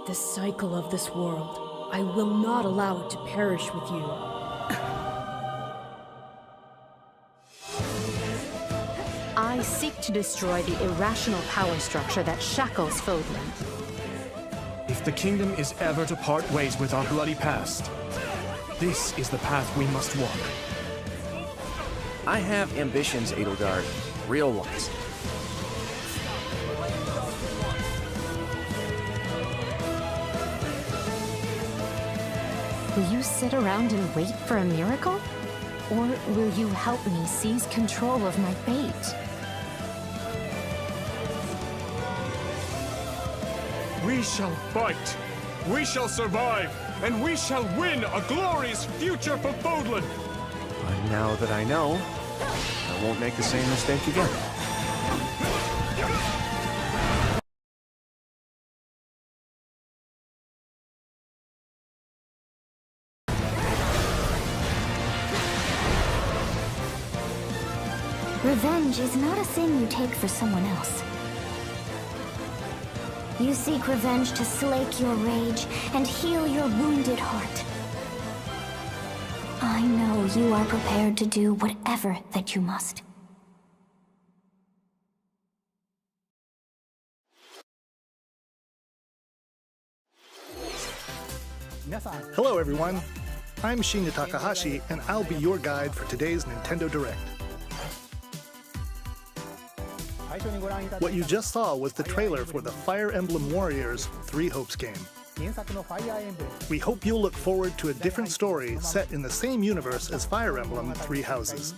The cycle of this world. I will not allow it to perish with you. I seek to destroy the irrational power structure that shackles Fodlan. If the kingdom is ever to part ways with our bloody past, this is the path we must walk. I have ambitions, Edelgard. Real ones. Will you sit around and wait for a miracle? Or will you help me seize control of my fate? We shall fight, we shall survive, and we shall win a glorious future for Fodlan! And now that I know, I won't make the same mistake again. Revenge is not a thing you take for someone else. You seek revenge to slake your rage and heal your wounded heart. I know you are prepared to do whatever that you must. Hello everyone, I'm Shinya Takahashi and I'll be your guide for today's Nintendo Direct. What you just saw was the trailer for the Fire Emblem Warriors 3 Hopes game. We hope you'll look forward to a different story set in the same universe as Fire Emblem 3 Houses.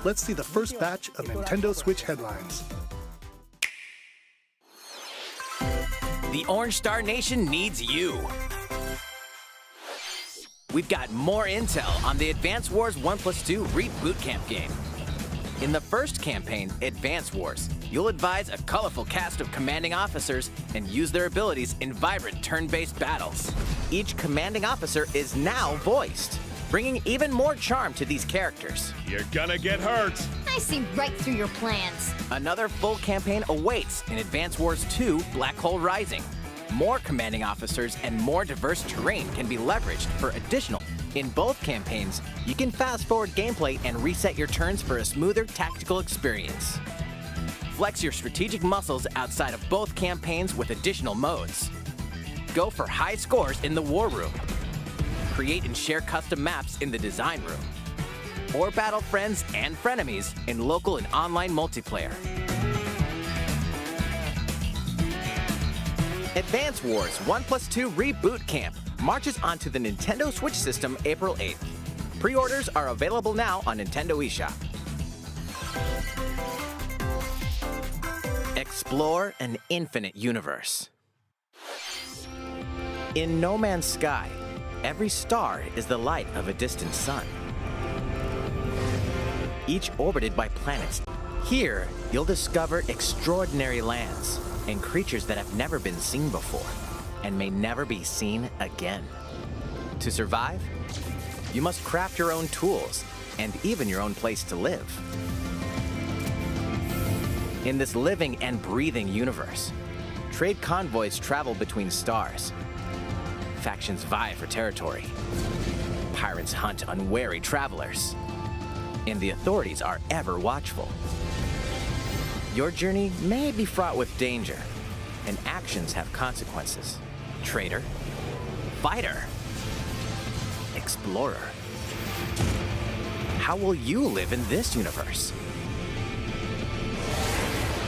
Let's see the first batch of Nintendo Switch headlines. The Orange Star Nation needs you. We've got more intel on the Advance Wars 1+2 Reboot Camp game. In the first campaign, Advance Wars, you'll advise a colorful cast of commanding officers and use their abilities in vibrant turn-based battles. Each commanding officer is now voiced, bringing even more charm to these characters. You're gonna get hurt! I see right through your plans. Another full campaign awaits in Advance Wars 2 Black Hole Rising. More commanding officers and more diverse terrain can be leveraged for additional. In both campaigns, you can fast-forward gameplay and reset your turns for a smoother tactical experience. Flex your strategic muscles outside of both campaigns with additional modes. Go for high scores in the War Room. Create and share custom maps in the Design Room. Or battle friends and frenemies in local and online multiplayer. Advance Wars 1+2 Reboot Camp marches onto the Nintendo Switch system April 8th. Pre-orders are available now on Nintendo eShop. Explore an infinite universe. In No Man's Sky, every star is the light of a distant sun, each orbited by planets. Here, you'll discover extraordinary lands and creatures that have never been seen before and may never be seen again. To survive, you must craft your own tools and even your own place to live. In this living and breathing universe, trade convoys travel between stars. Factions vie for territory. Pirates hunt unwary travelers. And the authorities are ever watchful. Your journey may be fraught with danger, and actions have consequences. Traitor, fighter, explorer. How will you live in this universe?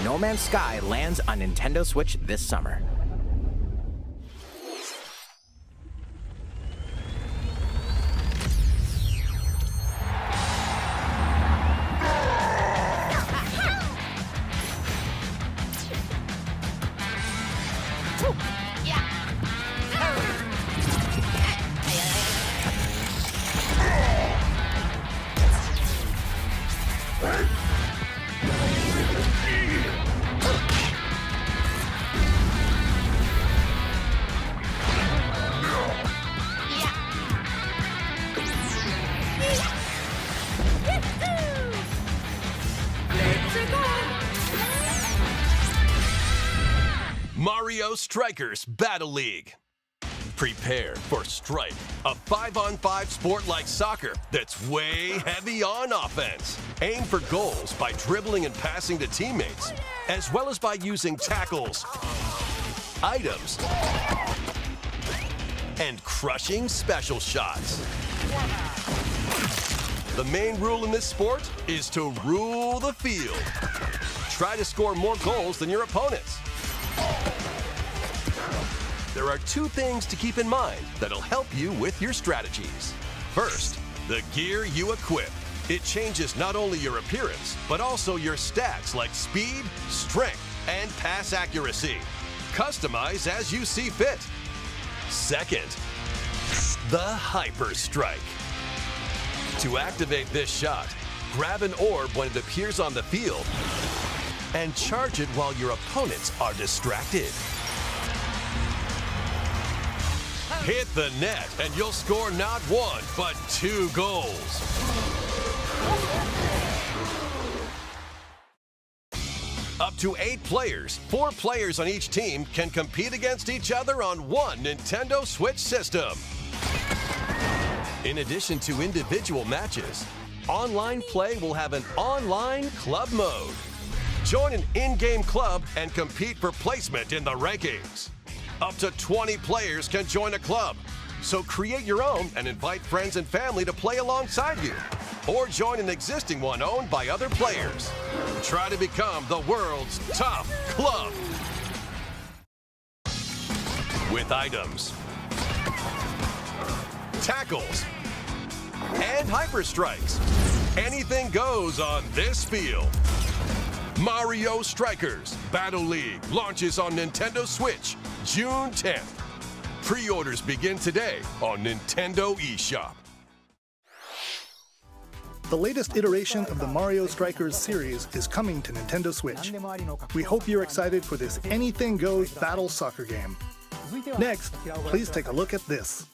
No Man's Sky lands on Nintendo Switch this summer. Mario Strikers Battle League. Prepare for Strike, a 5-on-5 sport like soccer that's way heavy on offense. Aim for goals by dribbling and passing to teammates, as well as by using tackles, items, and crushing special shots. The main rule in this sport is to rule the field. Try to score more goals than your opponents. There are two things to keep in mind that'll help you with your strategies. First, the gear you equip. It changes not only your appearance, but also your stats like speed, strength, and pass accuracy. Customize as you see fit. Second, the Hyper Strike. To activate this shot, grab an orb when it appears on the field and charge it while your opponents are distracted. Hit the net and you'll score not one, but 2 goals. Up to 8 players, 4 players on each team can compete against each other on one Nintendo Switch system. In addition to individual matches, online play will have an online club mode. Join an in-game club and compete for placement in the rankings. Up to 20 players can join a club, so create your own and invite friends and family to play alongside you, or join an existing one owned by other players. Try to become the world's top club. With items, tackles, and hyper strikes, anything goes on this field. Mario Strikers Battle League launches on Nintendo Switch June 10th. Pre-orders begin today on Nintendo eShop. The latest iteration of the Mario Strikers series is coming to Nintendo Switch. We hope you're excited for this anything goes battle soccer game. Next, please take a look at this.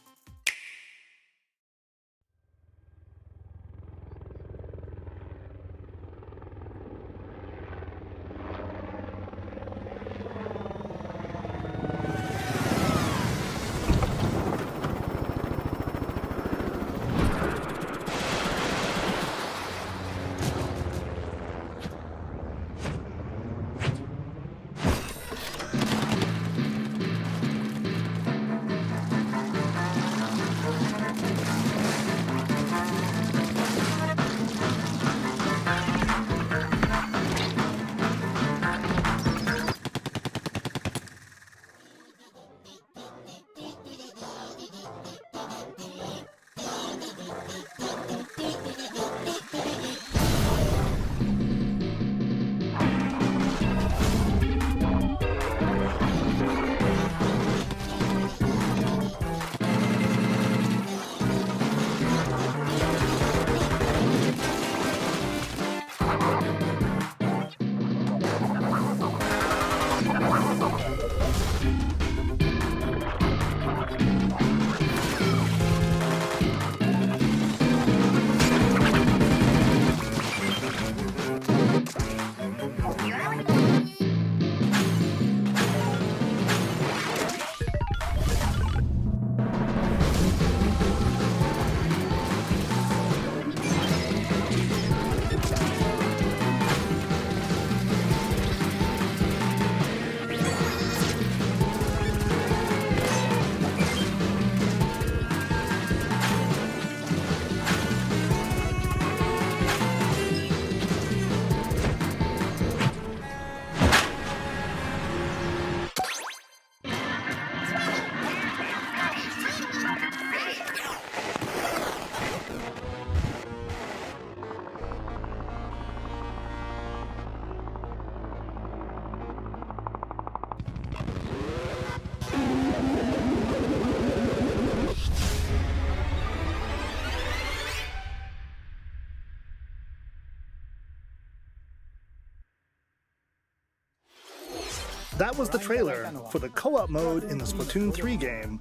That was the trailer for the co-op mode in the Splatoon 3 game,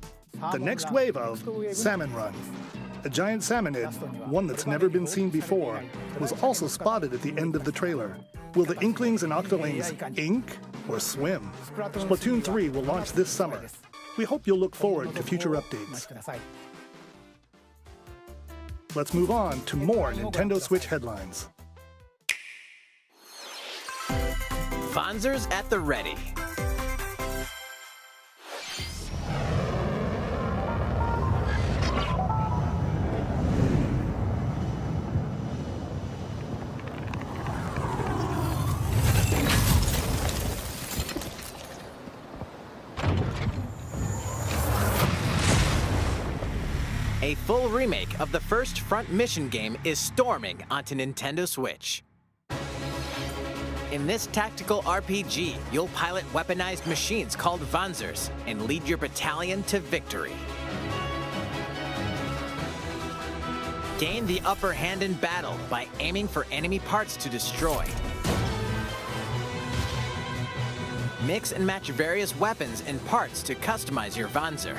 the next wave of Salmon Run. A giant salmonid, one that's never been seen before, was also spotted at the end of the trailer. Will the Inklings and Octolings ink or swim? Splatoon 3 will launch this summer. We hope you'll look forward to future updates. Let's move on to more Nintendo Switch headlines. Fonzers at the ready. A full remake of the first Front Mission game is storming onto Nintendo Switch. In this tactical RPG, you'll pilot weaponized machines called Fonzers and lead your battalion to victory. Gain the upper hand in battle by aiming for enemy parts to destroy. Mix and match various weapons and parts to customize your Fonzer.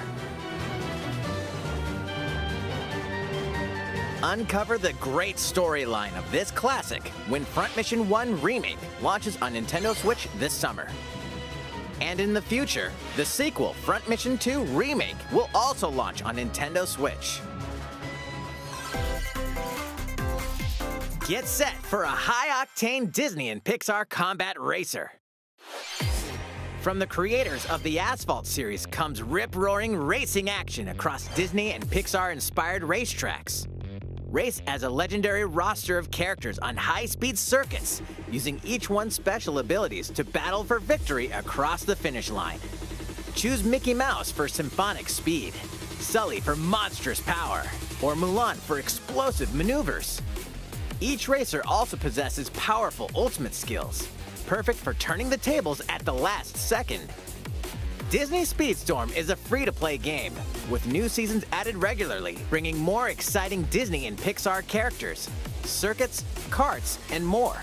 Uncover the great storyline of this classic when Front Mission 1 Remake launches on Nintendo Switch this summer. And in the future, the sequel, Front Mission 2 Remake, will also launch on Nintendo Switch. Get set for a high-octane Disney and Pixar combat racer. From the creators of the Asphalt series comes rip-roaring racing action across Disney and Pixar-inspired racetracks. Race as a legendary roster of characters on high-speed circuits, using each one's special abilities to battle for victory across the finish line. Choose Mickey Mouse for symphonic speed, Sully for monstrous power, or Mulan for explosive maneuvers. Each racer also possesses powerful ultimate skills, perfect for turning the tables at the last second. Disney Speedstorm is a free-to-play game, with new seasons added regularly, bringing more exciting Disney and Pixar characters, circuits, karts, and more.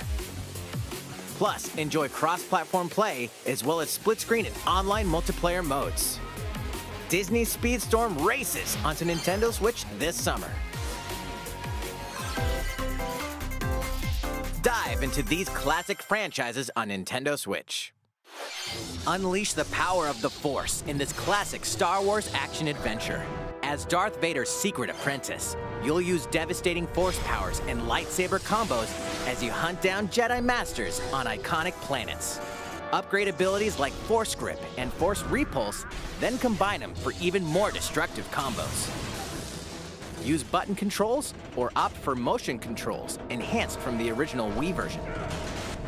Plus, enjoy cross-platform play, as well as split-screen and online multiplayer modes. Disney Speedstorm races onto Nintendo Switch this summer. Dive into these classic franchises on Nintendo Switch. Unleash the power of the Force in this classic Star Wars action-adventure. As Darth Vader's secret apprentice, you'll use devastating Force powers and lightsaber combos as you hunt down Jedi Masters on iconic planets. Upgrade abilities like Force Grip and Force Repulse, then combine them for even more destructive combos. Use button controls or opt for motion controls, enhanced from the original Wii version.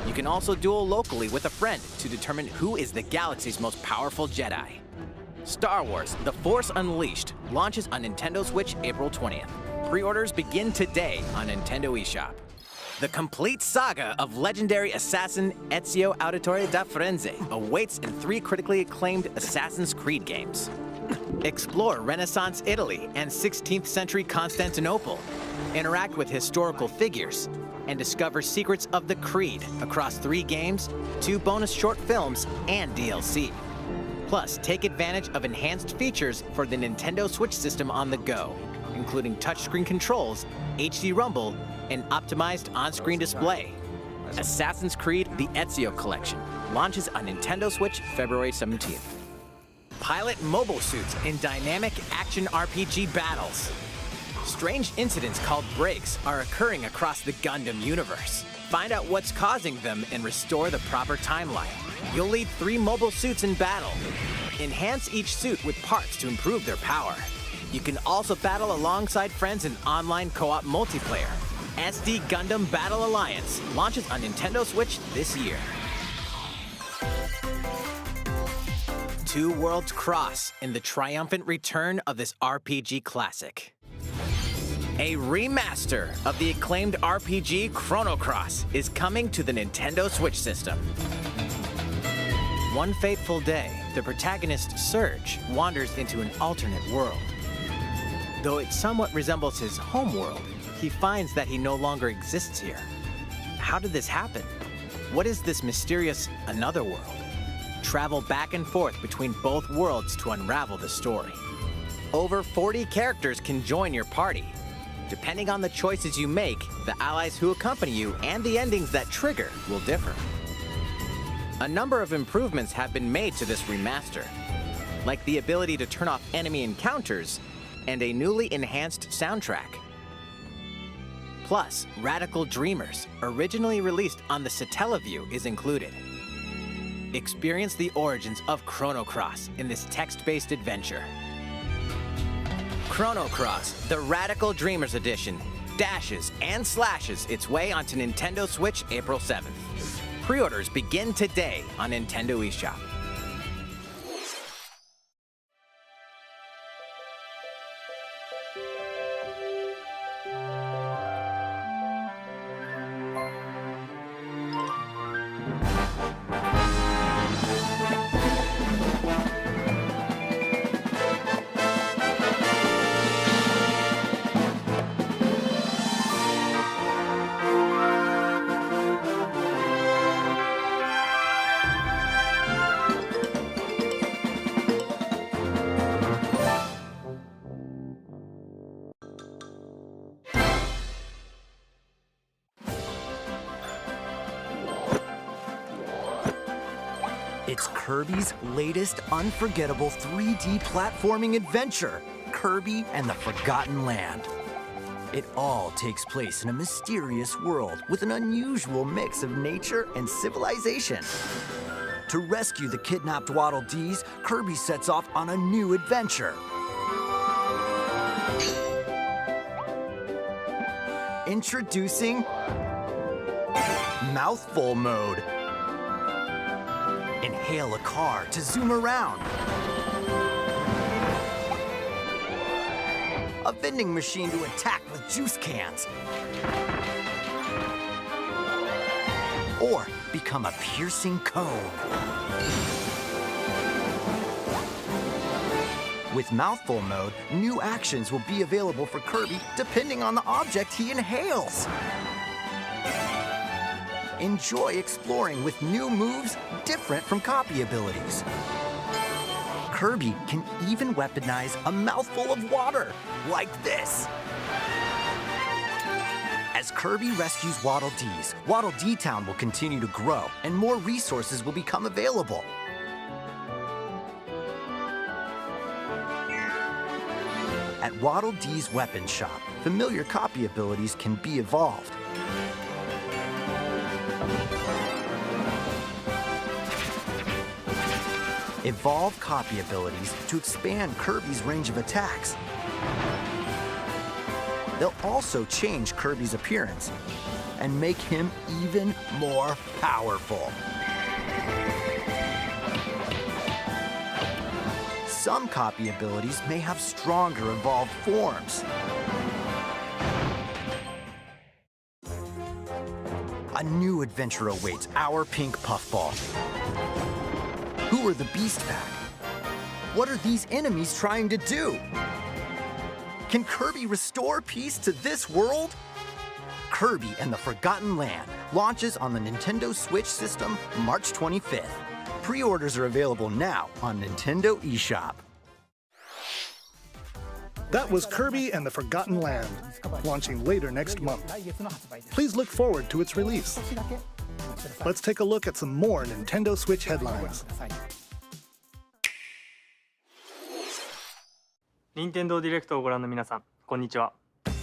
You can also duel locally with a friend to determine who is the galaxy's most powerful Jedi. Star Wars: The Force Unleashed launches on Nintendo Switch April 20th. Pre-orders begin today on Nintendo eShop. The complete saga of legendary assassin Ezio Auditore da Firenze awaits in 3 critically acclaimed Assassin's Creed games. Explore Renaissance Italy and 16th century Constantinople. Interact with historical figures and discover secrets of the Creed across 3 games, 2 bonus short films, and DLC. Plus, take advantage of enhanced features for the Nintendo Switch system on the go, including touchscreen controls, HD Rumble, and optimized on-screen display. Assassin's Creed: The Ezio Collection launches on Nintendo Switch February 17th. Pilot mobile suits in dynamic action RPG battles. Strange incidents called breaks are occurring across the Gundam universe. Find out what's causing them and restore the proper timeline. You'll lead 3 mobile suits in battle. Enhance each suit with parts to improve their power. You can also battle alongside friends in online co-op multiplayer. SD Gundam Battle Alliance launches on Nintendo Switch this year. Two worlds cross in the triumphant return of this RPG classic. A remaster of the acclaimed RPG Chrono Cross is coming to the Nintendo Switch system. One fateful day, the protagonist Serge wanders into an alternate world. Though it somewhat resembles his home world, he finds that he no longer exists here. How did this happen? What is this mysterious another world? Travel back and forth between both worlds to unravel the story. Over 40 characters can join your party, Depending on the choices you make, the allies who accompany you and the endings that trigger will differ. A number of improvements have been made to this remaster, like the ability to turn off enemy encounters and a newly enhanced soundtrack. Plus, Radical Dreamers, originally released on the Satellaview, is included. Experience the origins of Chrono Cross in this text-based adventure. Chrono Cross, the Radical Dreamers Edition, dashes and slashes its way onto Nintendo Switch April 7th. Pre-orders begin today on Nintendo eShop. It's Kirby's latest unforgettable 3D platforming adventure, Kirby and the Forgotten Land. It all takes place in a mysterious world with an unusual mix of nature and civilization. To rescue the kidnapped Waddle Dees, Kirby sets off on a new adventure. Introducing Mouthful Mode. Inhale a car to zoom around. A vending machine to attack with juice cans. Or become a piercing cone. With Mouthful Mode, new actions will be available for Kirby depending on the object he inhales. Enjoy exploring with new moves different from copy abilities. Kirby can even weaponize a mouthful of water, like this. As Kirby rescues Waddle Dees, Waddle Dee Town will continue to grow and more resources will become available. At Waddle Dee's Weapon Shop, familiar copy abilities can be evolved. Evolve copy abilities to expand Kirby's range of attacks. They'll also change Kirby's appearance and make him even more powerful. Some copy abilities may have stronger evolved forms. A new adventure awaits our pink puffball. Who are the Beast Pack? What are these enemies trying to do? Can Kirby restore peace to this world? Kirby and the Forgotten Land launches on the Nintendo Switch system March 25th. Pre-orders are available now on Nintendo eShop. That was Kirby and the Forgotten Land, launching later next month. Please look forward to its release. Let's take a look at some more Nintendo Switch headlines. 任天堂ディレクトをご覧の皆さん、こんにちは。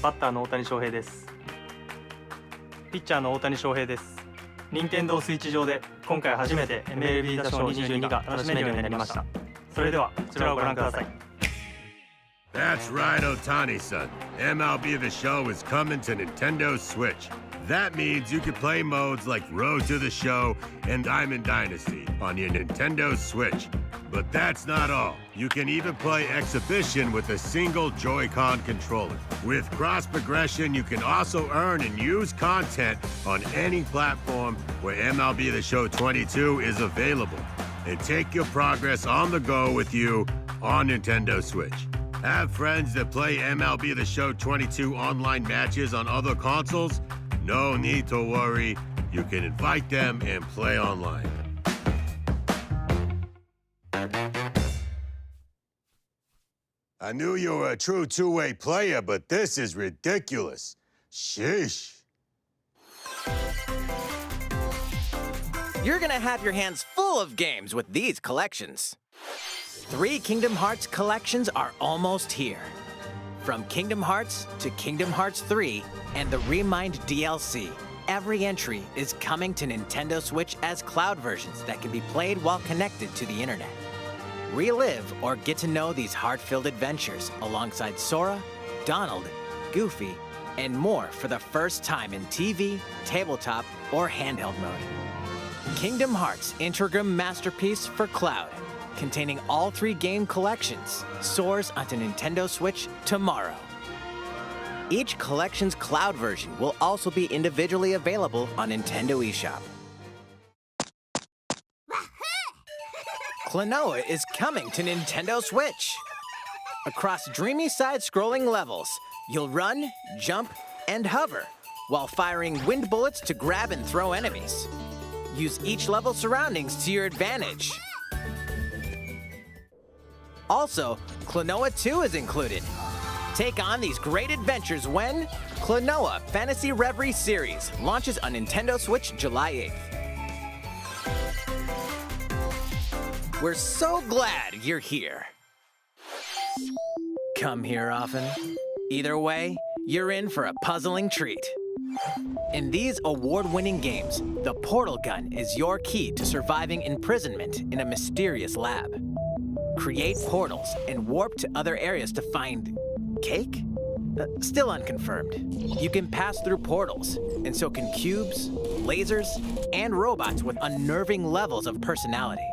バッターの大谷翔平です。ピッチャーの大谷翔平です。任天堂スイッチ上で今回初めて MLB 打賞22が楽しめるようになりました。それではこちらをご覧ください。That's right, Otani-san. MLB The Show is coming to Nintendo Switch. That means you can play modes like Road to the Show and Diamond Dynasty on your Nintendo Switch. But that's not all. You can even play Exhibition with a single Joy-Con controller. With cross-progression, you can also earn and use content on any platform where MLB The Show 22 is available. And take your progress on the go with you on Nintendo Switch. Have friends that play MLB The Show 22 online matches on other consoles? No need to worry. You can invite them and play online. I knew you were a true two-way player, but this is ridiculous. Sheesh. You're gonna have your hands full of games with these collections. 3 Kingdom Hearts collections are almost here. From Kingdom Hearts to Kingdom Hearts 3 and the Remind DLC, every entry is coming to Nintendo Switch as cloud versions that can be played while connected to the internet. Relive or get to know these heart-filled adventures alongside Sora, Donald, Goofy, and more for the first time in TV, tabletop, or handheld mode. Kingdom Hearts Integrum Masterpiece for Cloud, containing all 3 game collections, soars onto Nintendo Switch tomorrow. Each collection's cloud version will also be individually available on Nintendo eShop. Klonoa is coming to Nintendo Switch. Across dreamy side-scrolling levels, you'll run, jump, and hover, while firing wind bullets to grab and throw enemies. Use each level's surroundings to your advantage. Also, Klonoa 2 is included. Take on these great adventures when Klonoa Fantasy Reverie Series launches on Nintendo Switch July 8th. We're so glad you're here. Come here often. Either way, you're in for a puzzling treat. In these award-winning games, the portal gun is your key to surviving imprisonment in a mysterious lab. Create portals and warp to other areas to find cake? Still unconfirmed. You can pass through portals, and so can cubes, lasers, and robots with unnerving levels of personality.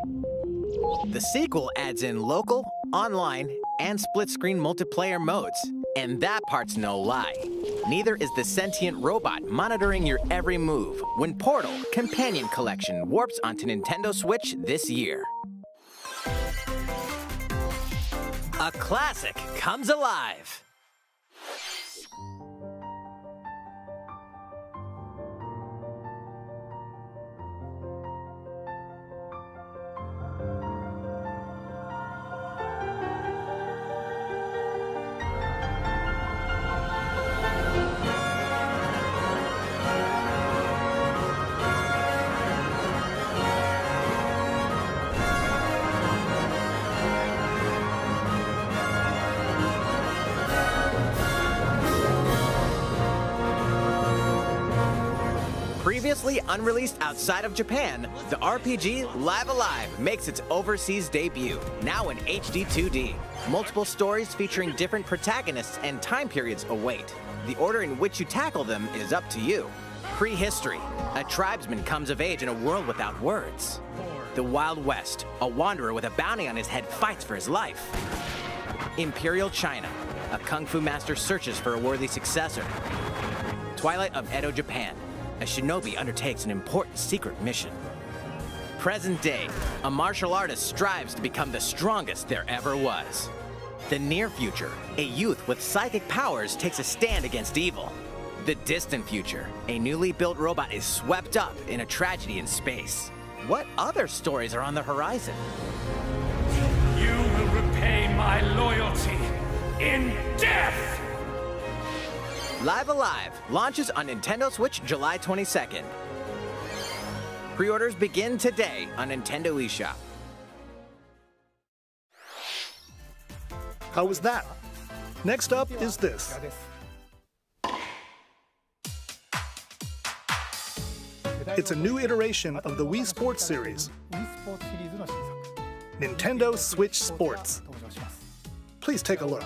The sequel adds in local, online, and split-screen multiplayer modes, and that part's no lie. Neither is the sentient robot monitoring your every move when Portal Companion Collection warps onto Nintendo Switch this year. A classic comes alive. Previously unreleased outside of Japan, the RPG Live Alive makes its overseas debut, now in HD 2D. Multiple stories featuring different protagonists and time periods await. The order in which you tackle them is up to you. Prehistory, a tribesman comes of age in a world without words. The Wild West, a wanderer with a bounty on his head fights for his life. Imperial China, a kung fu master searches for a worthy successor. Twilight of Edo, Japan, a shinobi undertakes an important secret mission. Present day, a martial artist strives to become the strongest there ever was. The near future, a youth with psychic powers takes a stand against evil. The distant future, a newly built robot is swept up in a tragedy in space. What other stories are on the horizon? You will repay my loyalty in death! Live Alive launches on Nintendo Switch July 22nd. Pre-orders begin today on Nintendo eShop. How was that? Next up is this. It's a new iteration of the Wii Sports series, Nintendo Switch Sports. Please take a look.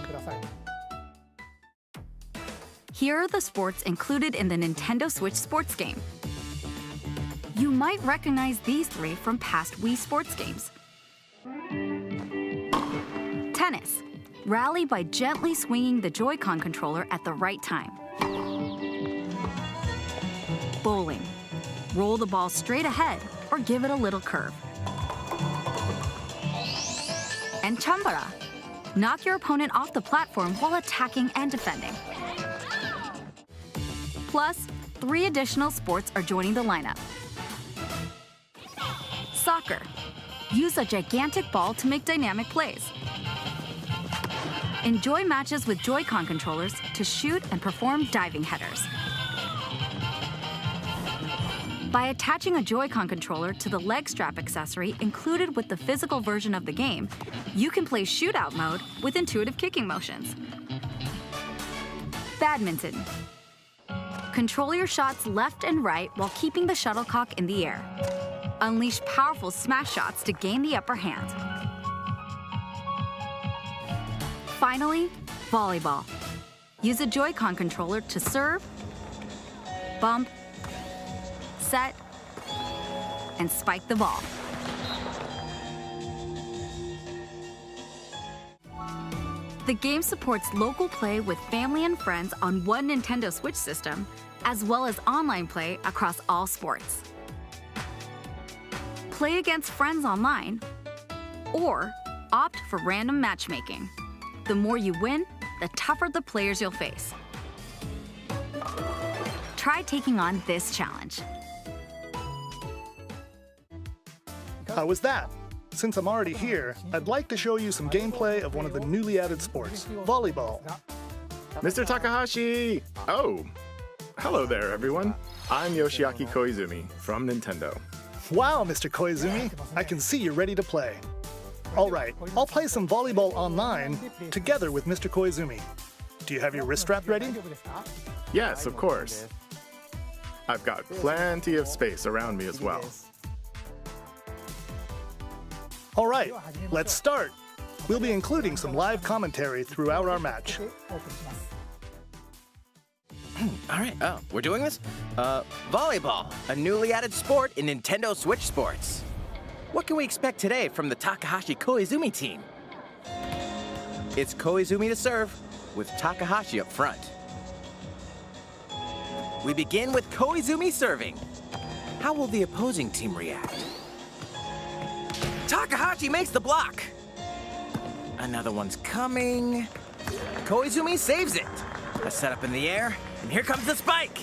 Here are the sports included in the Nintendo Switch Sports game. You might recognize these 3 from past Wii Sports games. Tennis. Rally by gently swinging the Joy-Con controller at the right time. Bowling. Roll the ball straight ahead or give it a little curve. And Chambara. Knock your opponent off the platform while attacking and defending. Plus, 3 additional sports are joining the lineup. Soccer. Use a gigantic ball to make dynamic plays. Enjoy matches with Joy-Con controllers to shoot and perform diving headers. By attaching a Joy-Con controller to the leg strap accessory included with the physical version of the game, you can play shootout mode with intuitive kicking motions. Badminton. Control your shots left and right while keeping the shuttlecock in the air. Unleash powerful smash shots to gain the upper hand. Finally, volleyball. Use a Joy-Con controller to serve, bump, set, and spike the ball. The game supports local play with family and friends on one Nintendo Switch system, as well as online play across all sports. Play against friends online, or opt for random matchmaking. The more you win, the tougher the players you'll face. Try taking on this challenge. How was that? Since I'm already here, I'd like to show you some gameplay of one of the newly added sports, volleyball. Mr. Takahashi! Oh, hello there, everyone. I'm Yoshiaki Koizumi from Nintendo. Wow, Mr. Koizumi, I can see you're ready to play. All right, I'll play some volleyball online together with Mr. Koizumi. Do you have your wrist strap ready? Yes, of course. I've got plenty of space around me as well. All right, let's start. We'll be including some live commentary throughout our match. All right, we're doing this? Volleyball, a newly added sport in Nintendo Switch Sports. What can we expect today from the Takahashi Koizumi team? It's Koizumi to serve, with Takahashi up front. We begin with Koizumi serving. How will the opposing team react? Takahashi makes the block. Another one's coming. Koizumi saves it. A setup in the air, and here comes the spike.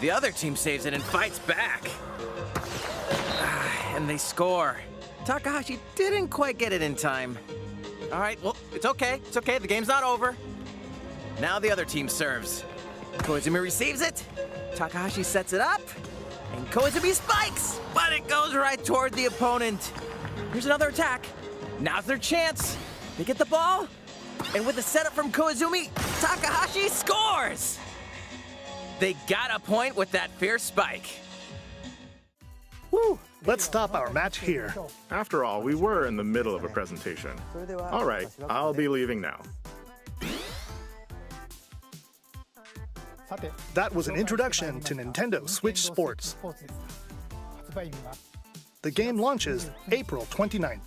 The other team saves it and fights back. And they score. Takahashi didn't quite get it in time. All right, well, it's okay. It's okay, the game's not over. Now the other team serves. Koizumi receives it. Takahashi sets it up. And Koizumi spikes, but it goes right toward the opponent. Here's another attack. Now's their chance. They get the ball, and with a setup from Koizumi, Takahashi scores! They got a point with that fierce spike. Woo! Let's stop our match here. After all, we were in the middle of a presentation. All right, I'll be leaving now. That was an introduction to Nintendo Switch Sports. The game launches April 29th.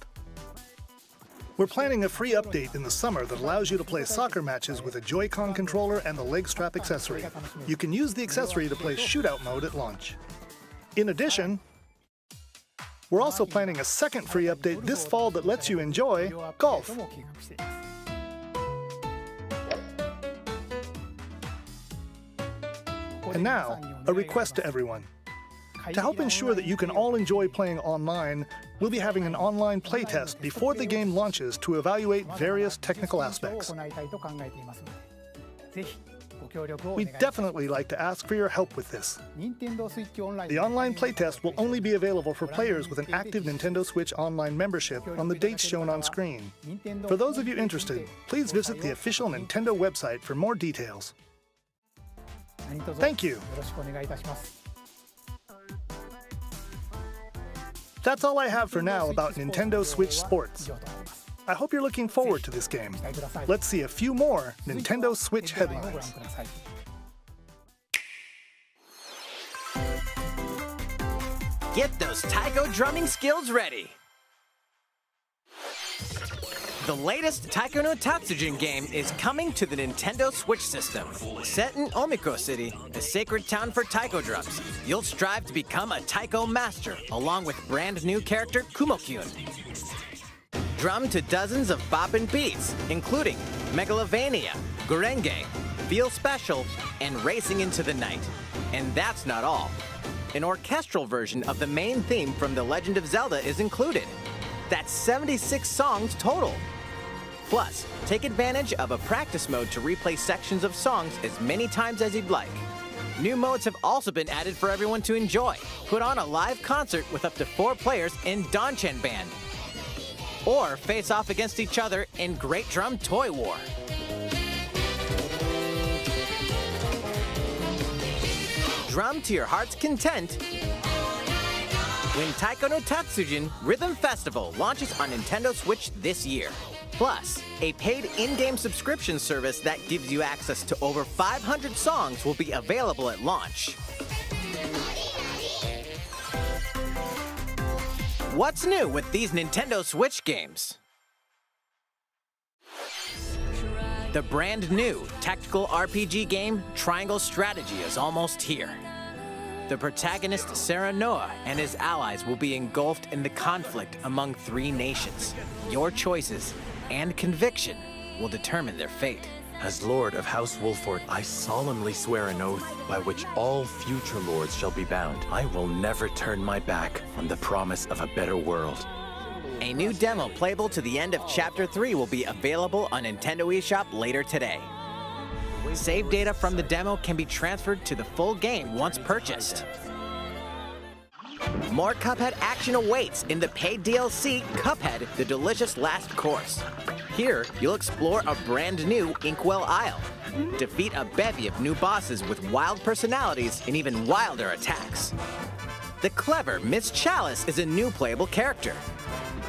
We're planning a free update in the summer that allows you to play soccer matches with a Joy-Con controller and the leg strap accessory. You can use the accessory to play shootout mode at launch. In addition, we're also planning a second free update this fall that lets you enjoy golf. And now, a request to everyone. To help ensure that you can all enjoy playing online, we'll be having an online playtest before the game launches to evaluate various technical aspects. We'd definitely like to ask for your help with this. The online playtest will only be available for players with an active Nintendo Switch Online membership on the dates shown on screen. For those of you interested, please visit the official Nintendo website for more details. Thank you. That's all I have for now about Nintendo Switch Sports. I hope you're looking forward to this game. Let's see a few more Nintendo Switch headlines. Get those taiko drumming skills ready. The latest Taiko no Tatsujin game is coming to the Nintendo Switch system. Set in Omiko City, a sacred town for taiko drums, you'll strive to become a taiko master, along with brand new character Kumo-kyun. Drum to dozens of boppin' beats, including Megalovania, Gurenge, Feel Special, and Racing into the Night. And that's not all. An orchestral version of the main theme from The Legend of Zelda is included. That's 76 songs total. Plus, take advantage of a practice mode to replay sections of songs as many times as you'd like. New modes have also been added for everyone to enjoy. Put on a live concert with up to 4 players in Donchen Band. Or face off against each other in Great Drum Toy War. Drum to your heart's content when Taiko no Tatsujin Rhythm Festival launches on Nintendo Switch this year. Plus, a paid in-game subscription service that gives you access to over 500 songs will be available at launch. What's new with these Nintendo Switch games? The brand new tactical RPG game Triangle Strategy is almost here. The protagonist Sarah Noah and his allies will be engulfed in the conflict among 3 nations. Your choices and conviction will determine their fate. As Lord of House Wolford, I solemnly swear an oath by which all future lords shall be bound. I will never turn my back on the promise of a better world. A new demo playable to the end of Chapter 3 will be available on Nintendo eShop later today. Save data from the demo can be transferred to the full game once purchased. More Cuphead action awaits in the paid DLC, Cuphead: The Delicious Last Course. Here, you'll explore a brand new Inkwell Isle, defeat a bevy of new bosses with wild personalities and even wilder attacks. The clever Miss Chalice is a new playable character.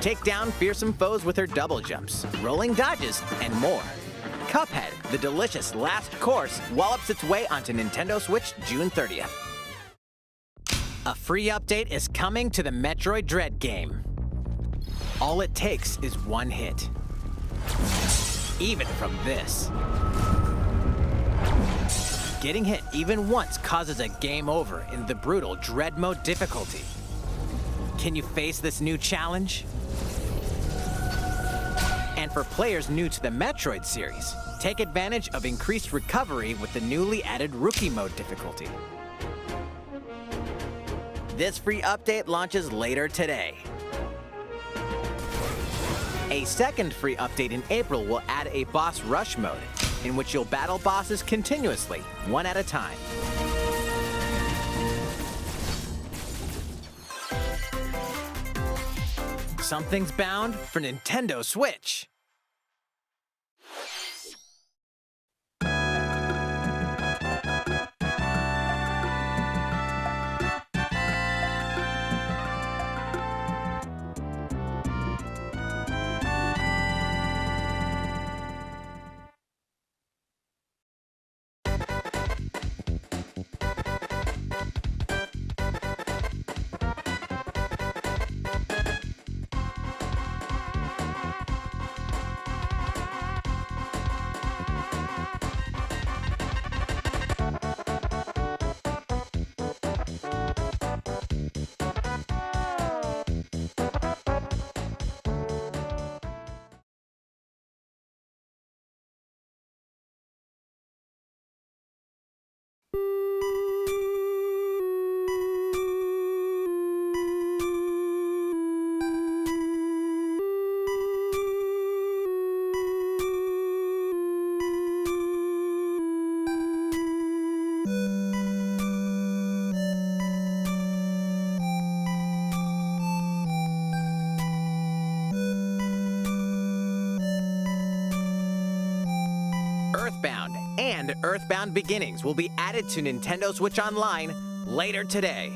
Take down fearsome foes with her double jumps, rolling dodges, and more. Cuphead: The Delicious Last Course wallops its way onto Nintendo Switch June 30th. A free update is coming to the Metroid Dread game. All it takes is one hit. Even from this. Getting hit even once causes a game over in the brutal Dread Mode difficulty. Can you face this new challenge? And for players new to the Metroid series, take advantage of increased recovery with the newly added Rookie Mode difficulty. This free update launches later today. A second free update in April will add a Boss Rush mode, in which you'll battle bosses continuously, one at a time. Something's bound for Nintendo Switch. Earthbound and Earthbound Beginnings will be added to Nintendo Switch Online later today.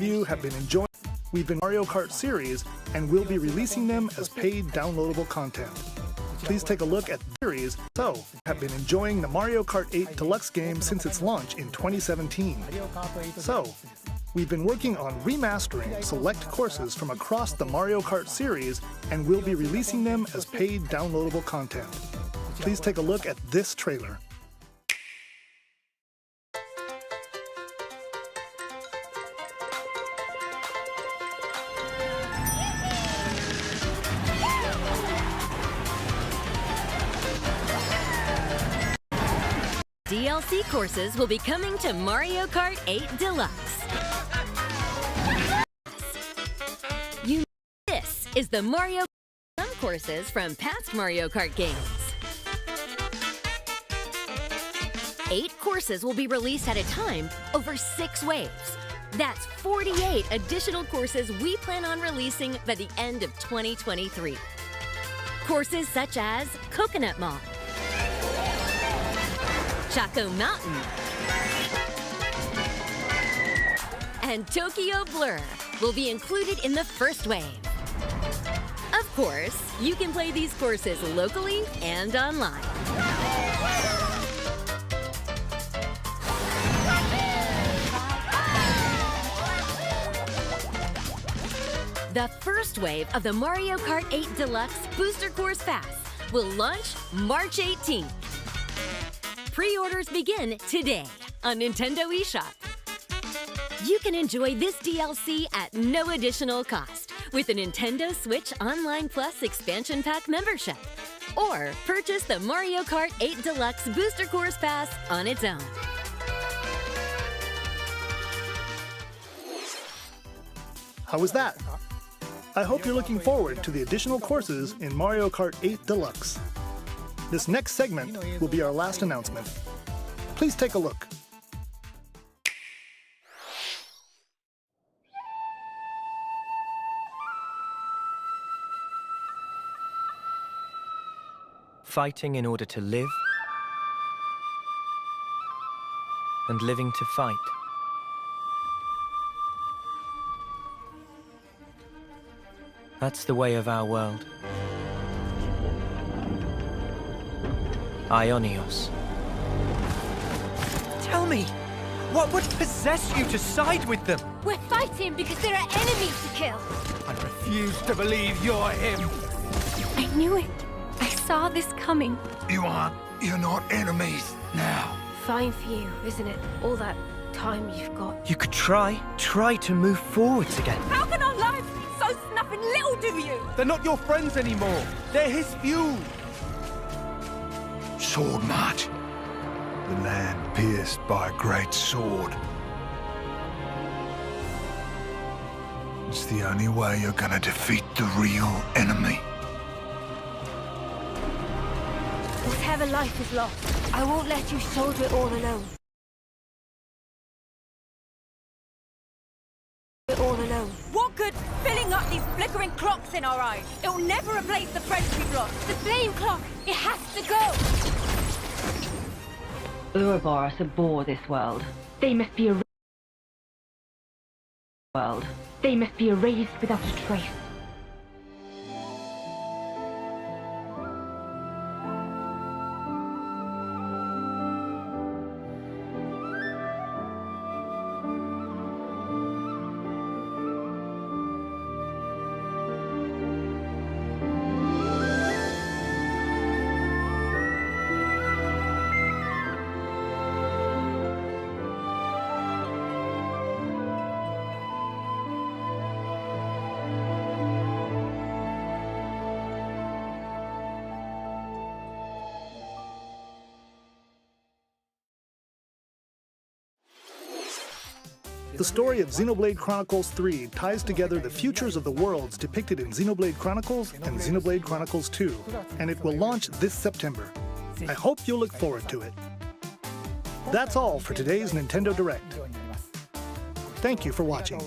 you have been enjoying. We've been Mario Kart series and we'll be releasing them as paid downloadable content. Please take a look at the series. So, have been enjoying the Mario Kart 8 Deluxe game since its launch in 2017. So, we've been working on remastering select courses from across the Mario Kart series and we'll be releasing them as paid downloadable content. Please take a look at this trailer. DLC courses will be coming to Mario Kart 8 Deluxe. This is the Mario Kart courses from past Mario Kart games. 8 courses will be released at a time over 6 waves. That's 48 additional courses we plan on releasing by the end of 2023. Courses such as Coconut Mall, Chaco Mountain, and Tokyo Blur will be included in the first wave. Of course, you can play these courses locally and online. The first wave of the Mario Kart 8 Deluxe Booster Course Pass will launch March 18th. Pre-orders begin today on Nintendo eShop. You can enjoy this DLC at no additional cost with a Nintendo Switch Online Plus Expansion Pack membership, or purchase the Mario Kart 8 Deluxe Booster Course Pass on its own. How was that? I hope you're looking forward to the additional courses in Mario Kart 8 Deluxe. This next segment will be our last announcement. Please take a look. Fighting in order to live, and living to fight. That's the way of our world. Ionios. Tell me, what would possess you to side with them? We're fighting because there are enemies to kill. I refuse to believe you're him. I knew it. I saw this coming. You're not enemies now. Fine for you, isn't it? All that time you've got. You could try to move forwards again. How can our lives be so snuffing little to you? They're not your friends anymore. They're his fuel. Sword march. The land pierced by a great sword. It's the only way you're gonna defeat the real enemy. Whatever life is lost, I won't let you shoulder it all alone. What good filling up these flickering clocks in our eyes? It'll never replace the friends we've lost. The flame clock, it has to go! Ouroboros abhor this world. They must be erased without a trace. The story of Xenoblade Chronicles 3 ties together the futures of the worlds depicted in Xenoblade Chronicles and Xenoblade Chronicles 2, and it will launch this September. I hope you'll look forward to it. That's all for today's Nintendo Direct. Thank you for watching.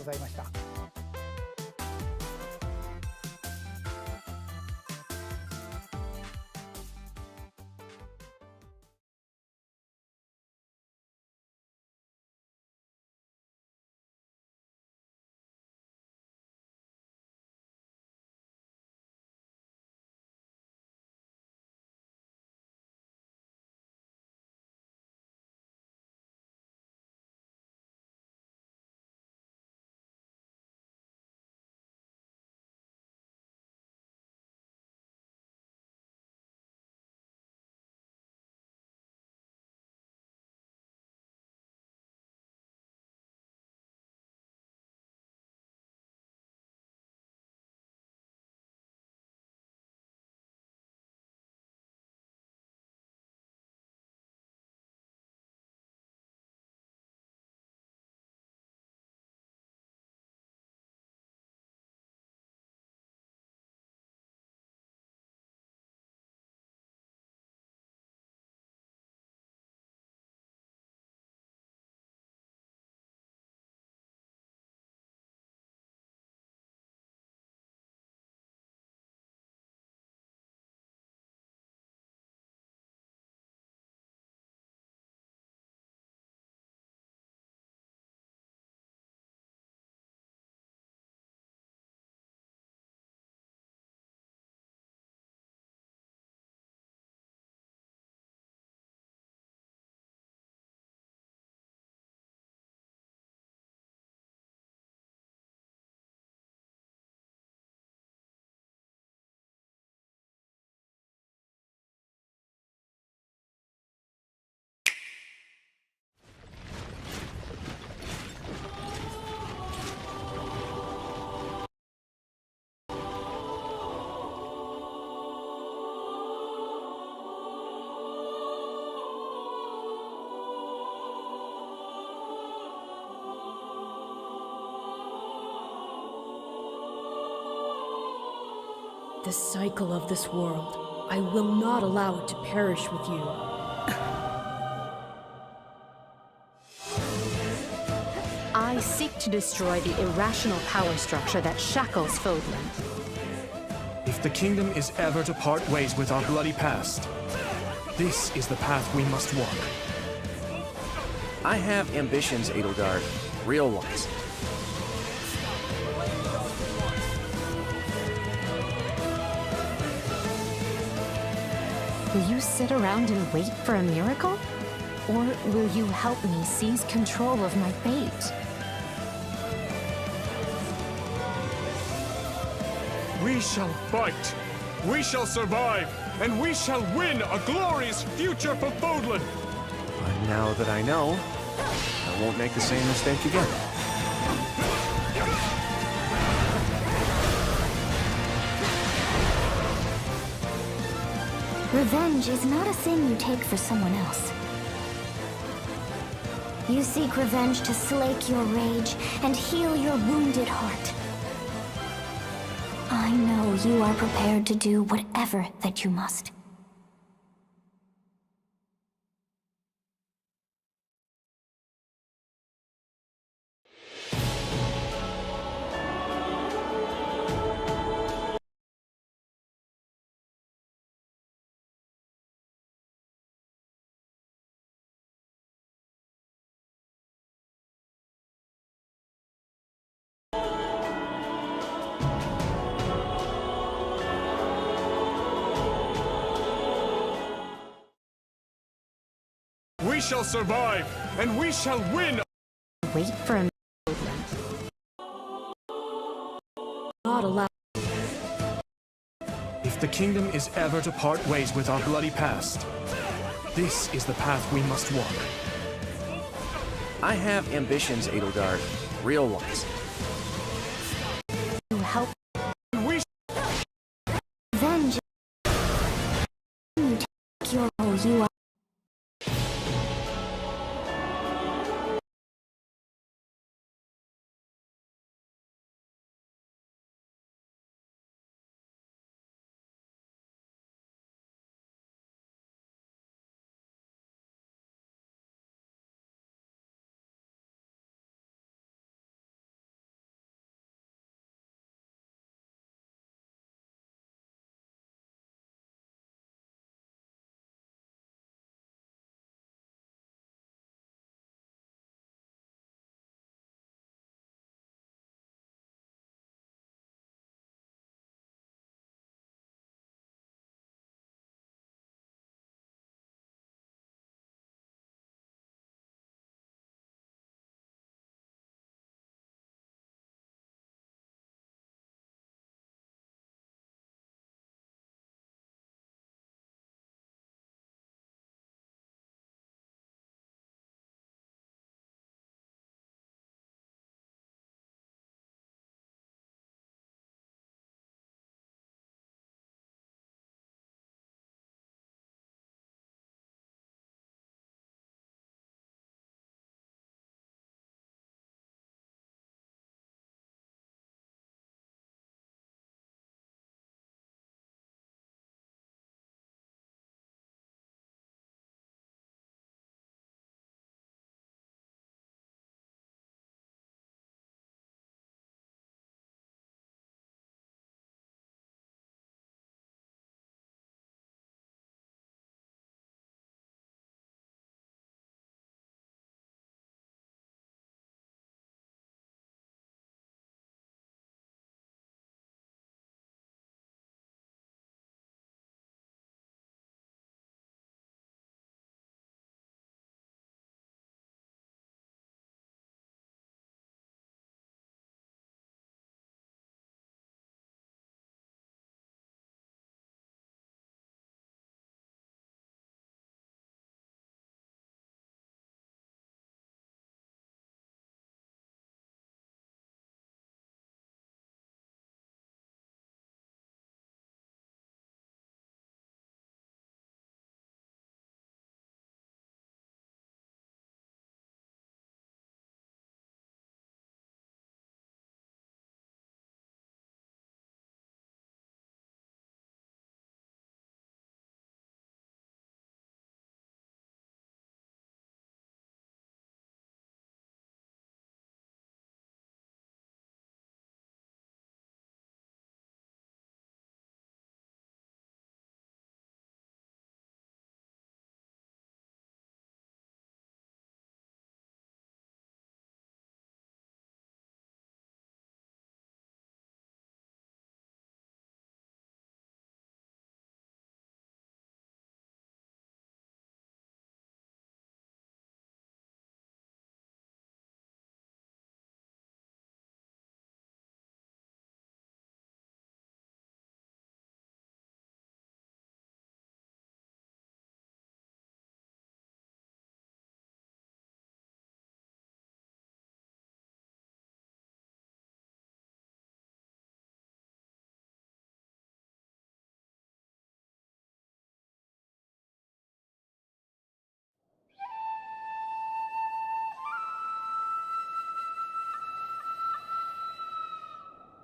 The cycle of this world. I will not allow it to perish with you. I seek to destroy the irrational power structure that shackles Fodlan. If the kingdom is ever to part ways with our bloody past, this is the path we must walk. I have ambitions, Edelgard. Real ones. Will you sit around and wait for a miracle? Or will you help me seize control of my fate? We shall fight, we shall survive, and we shall win a glorious future for Fodlan! But now that I know, I won't make the same mistake again. Revenge is not a thing you take for someone else. You seek revenge to slake your rage and heal your wounded heart. I know you are prepared to do whatever that you must. We shall survive, and we shall win! Wait for a Not allow. If the kingdom is ever to part ways with our bloody past, this is the path we must walk. I have ambitions, Edelgard. Real ones. You help. We Revenge. You take your role you are.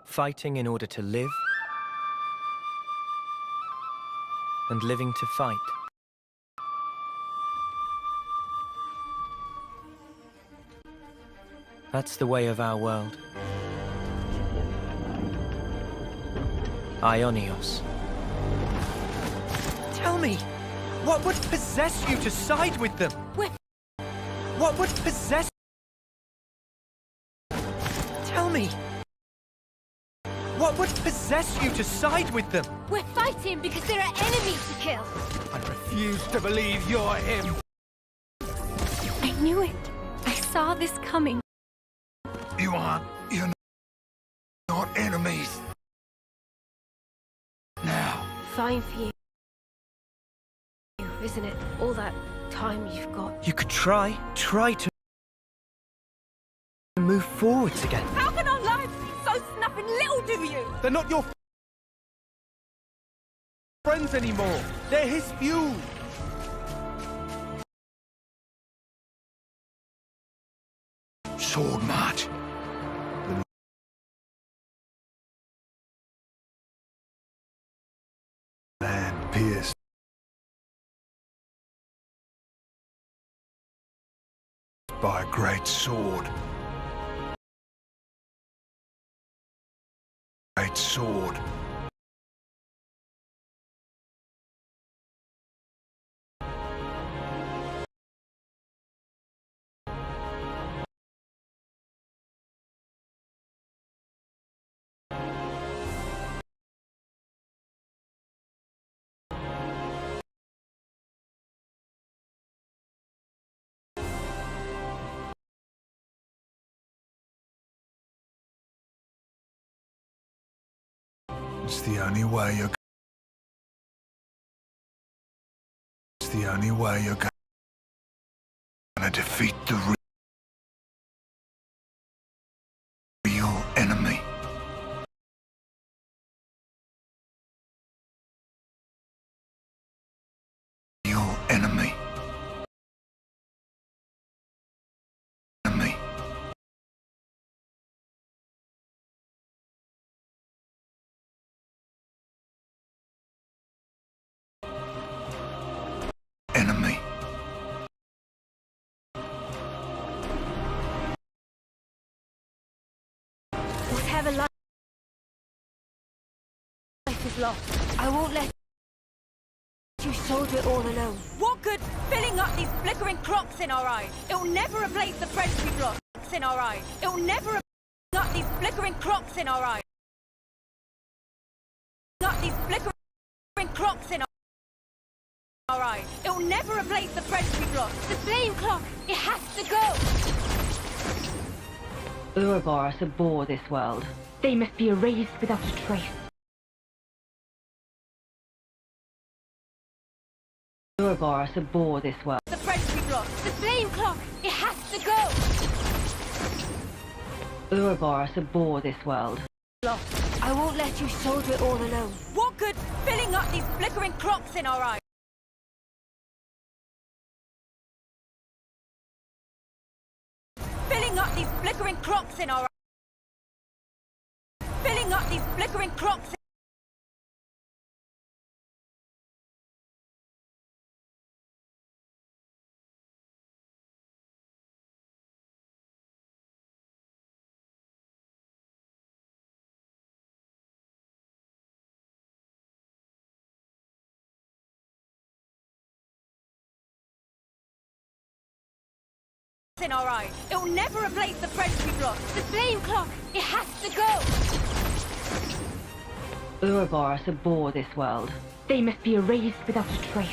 Fighting in order to live, and living to fight. That's the way of our world. Ionios. Tell me, what would possess you to side with them? What would possess... Tell me, what would possess you to side with them? We're fighting because there are enemies to kill. I refuse to believe you're him. I knew it. I saw this coming. You're not enemies. Now. Fine for you, isn't it? All that time you've got. You could try to move forwards again. How can our lives be so snapping little, do you? They're not your friends anymore. They're his fuel. Sword march. Land pierced by a great sword. Great sword. It's the only way you're gonna defeat the real enemy. Real enemy. Enemy. Whatever life is lost, I won't let you soldier it all alone. What good filling up these flickering clocks in our eyes? It'll never replace the friends we've lost in our eyes. It'll never replace up these flickering clocks in our eyes. Up these flickering clocks in our eyes. It'll never replace the friends we've lost. The flame clock, it has to go. Ouroboros abhor this world. They must be erased without a trace. Ouroboros abhor this world. The friends we've lost. The flame clock, it has to go. Ouroboros abhor this world. Lost. I won't let you soldier it all alone. What good filling up these flickering clocks in our eyes? Filling up these flickering clocks in our eyes. Filling up these flickering clocks. In our eyes. It'll never replace the friends we've lost. The flame clock, it has to go. Ouroboros abhor this world. They must be erased without a trace.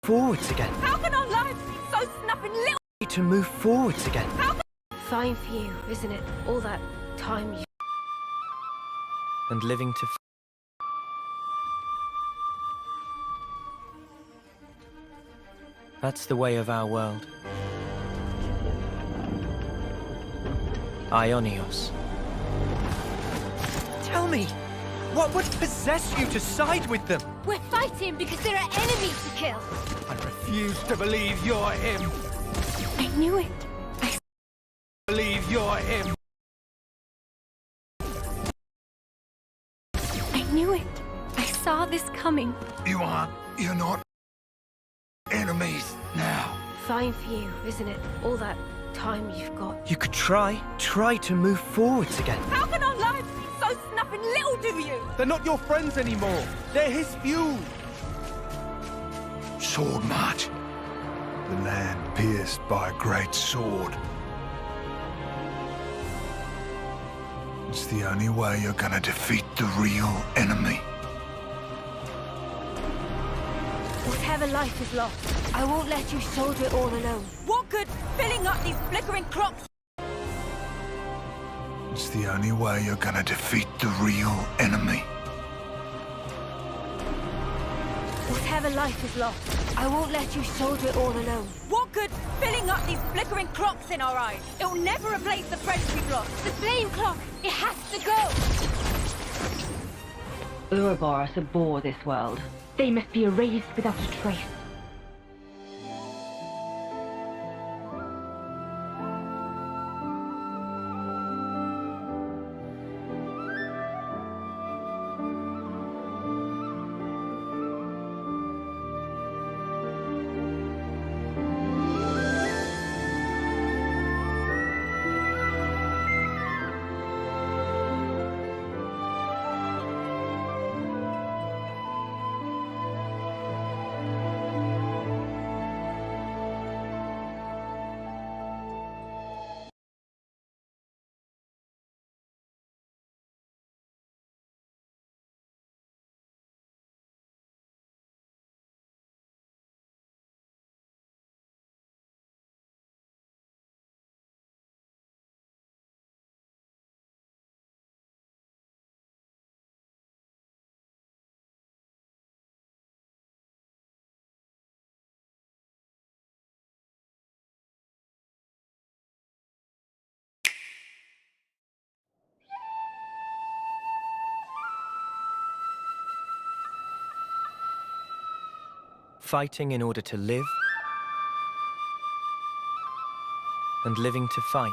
Forwards again. How can our lives be so snapping little? to move forwards again. Fine for you, isn't it? All that time you... And living to That's the way of our world. Ionios. Tell me, what would possess you to side with them? We're fighting because there are enemies to kill. I refuse to believe you're him. I knew it. Believe you're him. I knew it. I saw this coming. You're not enemies now. Fine for you, isn't it? All that time you've got. You could try to move forwards again. How can our lives be so snapping little to you? They're not your friends anymore. They're his fuel. Sword march. The land pierced by a great sword. It's the only way you're gonna defeat the real enemy. Whatever life is lost, I won't let you shoulder it all alone. What good filling up these flickering clocks? It's the only way you're gonna defeat the real enemy. Whatever life is lost, I won't let you shoulder it all alone. What good filling up these flickering clocks in our eyes? It'll never replace the friends we've lost. The flame clock, it has to go! Ouroboros abhor this world. They must be erased without a trace. Fighting in order to live, and living to fight.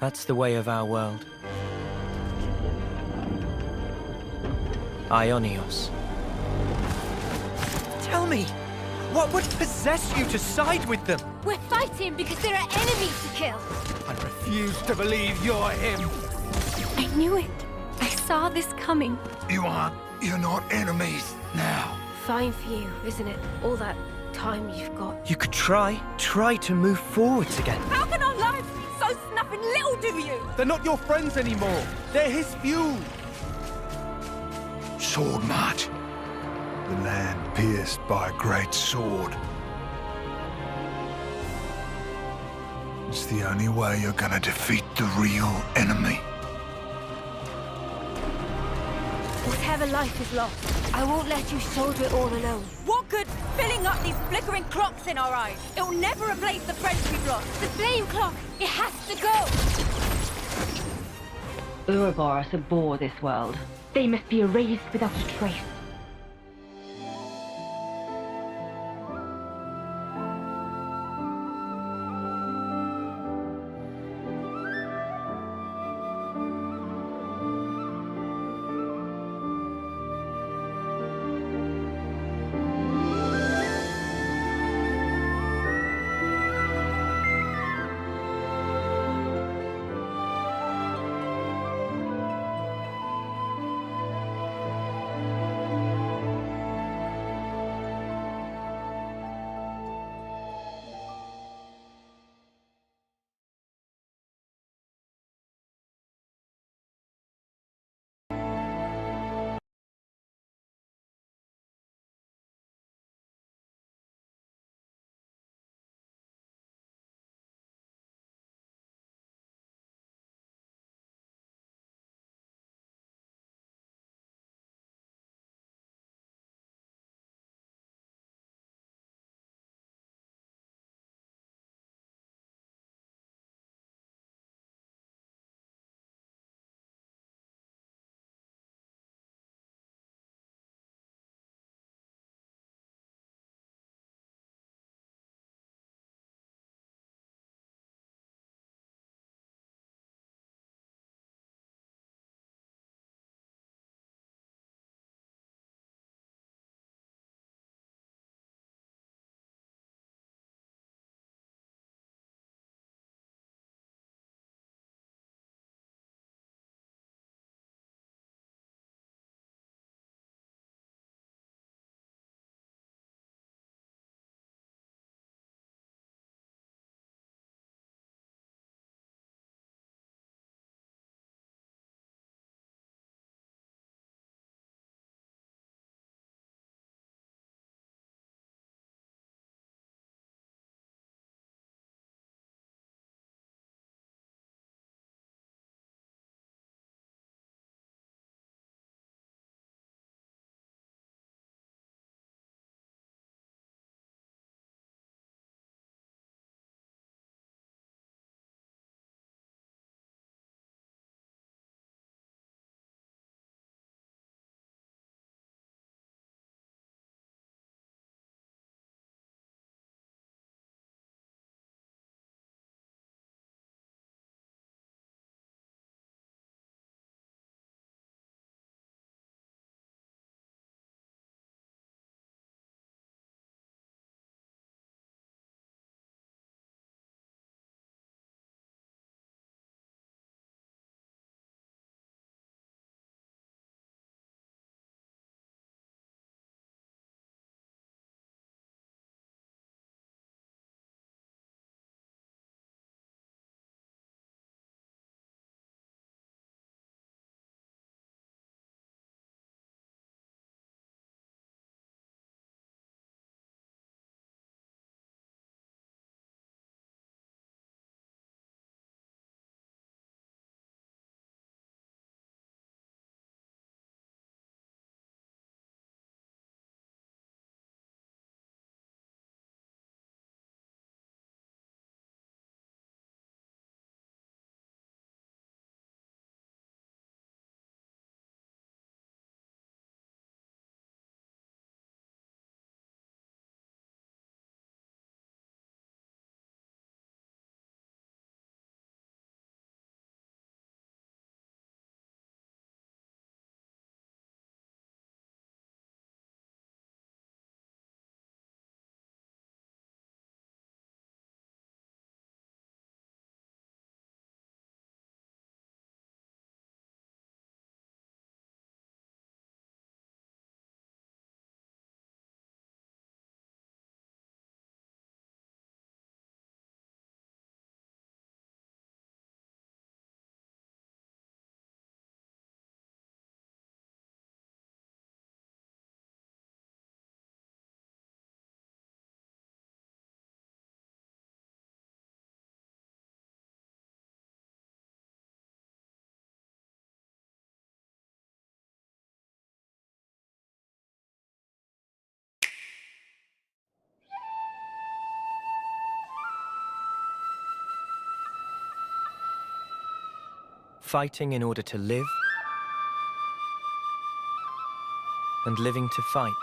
That's the way of our world. Ionios. Tell me, what would possess you to side with them? We're fighting because there are enemies to kill. I refuse to believe you're him. I knew it. I saw this coming. You're not enemies now. Fine for you, isn't it? All that time you've got. You could try to move forwards again. How can our lives be so snapping little to you? They're not your friends anymore. They're his fuel. Sword march. The land pierced by a great sword. It's the only way you're gonna defeat the real enemy. Whatever life is lost, I won't let you shoulder it all alone. What good filling up these flickering clocks in our eyes? It'll never replace the friends we've lost. The flame clock, it has to go! Ouroboros abhor this world. They must be erased without a trace. Fighting in order to live, and living to fight.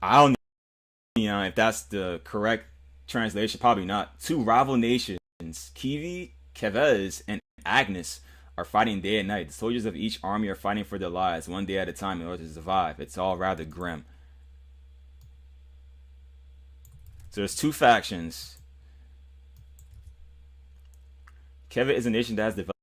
I don't know if that's the correct translation. Probably not. Two rival nations, Kiwi, Kevez, and Agnes, are fighting day and night. The soldiers of each army are fighting for their lives, one day at a time, in order to survive. It's all rather grim. So there's two factions. Kevin is a nation that has developed